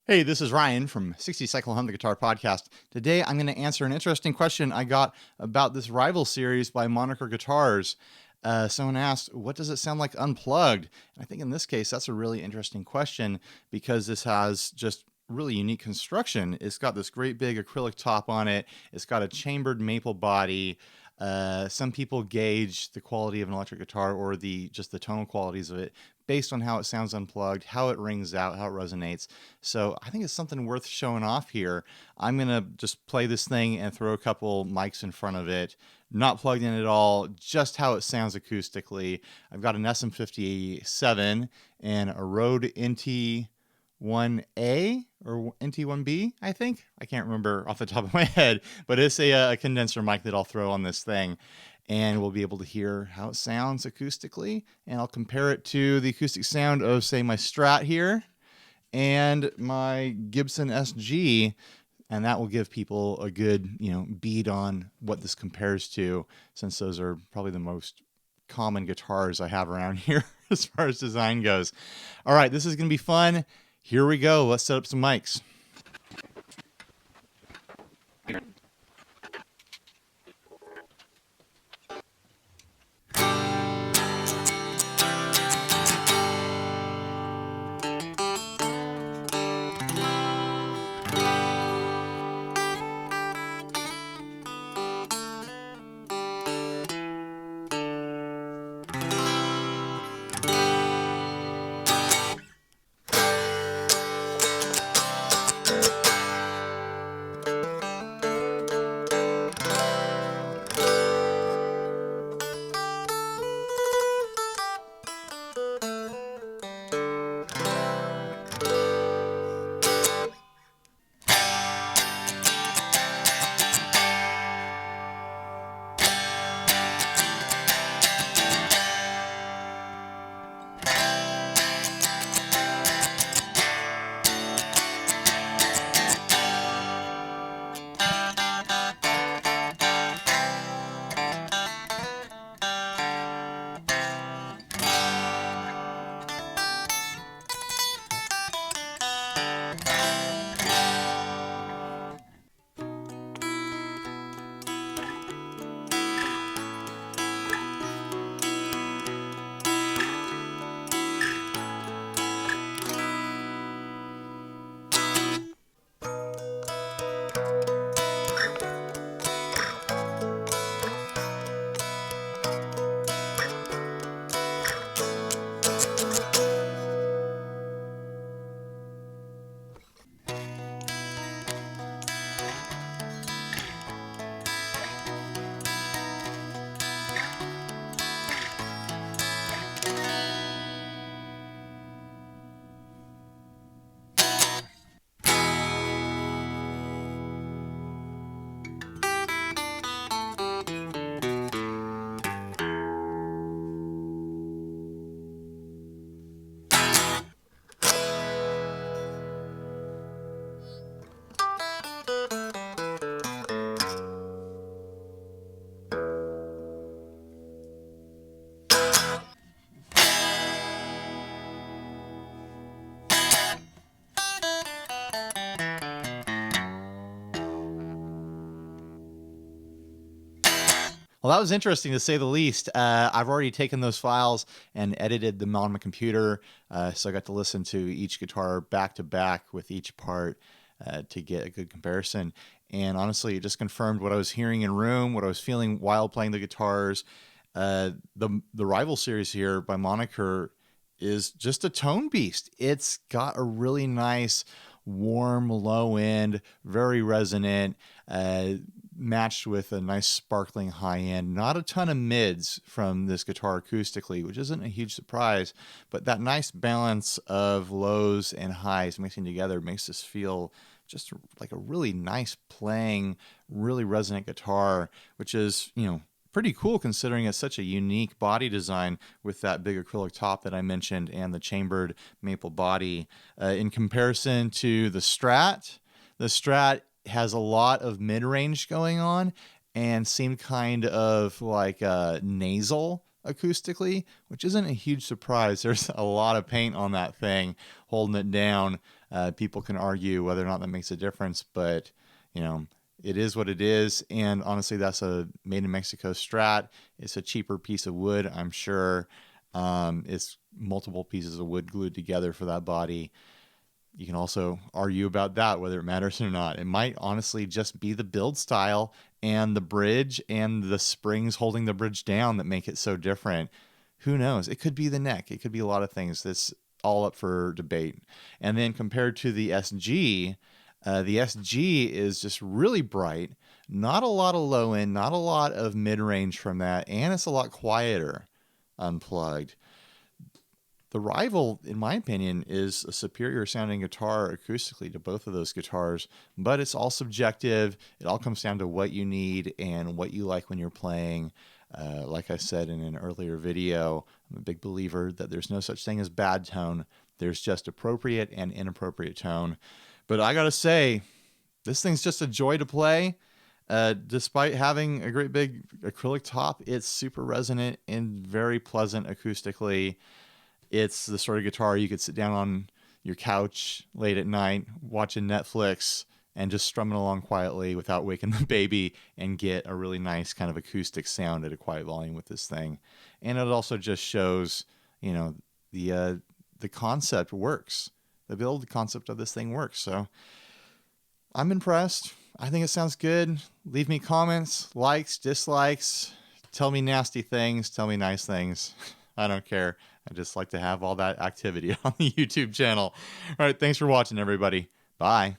Hey, this is Ryan from 60 Cycle Hum the Guitar Podcast. Today I'm going to answer an interesting question I got about this rival series by Moniker Guitars. Someone asked, what does it sound like unplugged? And I think in this case, that's a really interesting question because this has just really unique construction. It's got this great big acrylic top on it. It's got a chambered maple body. Some people gauge the quality of an electric guitar or just the tonal qualities of it based on how it sounds unplugged, how it rings out, how it resonates. So I think it's something worth showing off here. I'm going to just play this thing and throw a couple mics in front of it, not plugged in at all, just how it sounds acoustically. I've got an SM57 and a Rode NT1A or NT1B, I think. I can't remember off the top of my head, but it's a condenser mic that I'll throw on this thing. And we'll be able to hear how it sounds acoustically. And I'll compare it to the acoustic sound of, say, my Strat here and my Gibson SG. And that will give people a good, bead on what this compares to, since those are probably the most common guitars I have around here as far as design goes. All right, this is going to be fun. Here we go. Let's set up some mics. Well, that was interesting to say the least. I've already taken those files and edited them on my computer, so I got to listen to each guitar back to back with each part to get a good comparison. And honestly, it just confirmed what I was hearing in room, what I was feeling while playing the guitars. The rival series here by Moniker is just a tone beast. It's got a really nice, warm, low end, very resonant, matched with a nice sparkling high end. Not a ton of mids from this guitar acoustically, which isn't a huge surprise, but that nice balance of lows and highs mixing together makes this feel just like a really nice playing, really resonant guitar, which is, pretty cool considering it's such a unique body design with that big acrylic top that I mentioned and the chambered maple body. In comparison to the Strat has a lot of mid-range going on and seemed kind of like nasal acoustically, which isn't a huge surprise. There's a lot of paint on that thing holding it down. People can argue whether or not that makes a difference, but you know, it is what it is. And honestly, that's a made in Mexico Strat. It's a cheaper piece of wood, I'm sure. It's multiple pieces of wood glued together for that body. You can also argue about that, whether it matters or not. It might honestly just be the build style and the bridge and the springs holding the bridge down that make it so different. Who knows? It could be the neck. It could be a lot of things. That's all up for debate. And then compared to the SG is just really bright. Not a lot of low end, not a lot of mid range from that, and it's a lot quieter unplugged. The rival, in my opinion, is a superior sounding guitar acoustically to both of those guitars, but it's all subjective. It all comes down to what you need and what you like when you're playing. Like I said in an earlier video, I'm a big believer that there's no such thing as bad tone. There's just appropriate and inappropriate tone. But I gotta say, this thing's just a joy to play. Despite having a great big acrylic top, it's super resonant and very pleasant acoustically. It's the sort of guitar you could sit down on your couch late at night, watching Netflix, and just strumming along quietly without waking the baby and get a really nice kind of acoustic sound at a quiet volume with this thing. And it also just shows, you know, the concept works. The build concept of this thing works. So I'm impressed. I think it sounds good. Leave me comments, likes, dislikes. Tell me nasty things. Tell me nice things. I don't care. I just like to have all that activity on the YouTube channel. All right. Thanks for watching, everybody. Bye.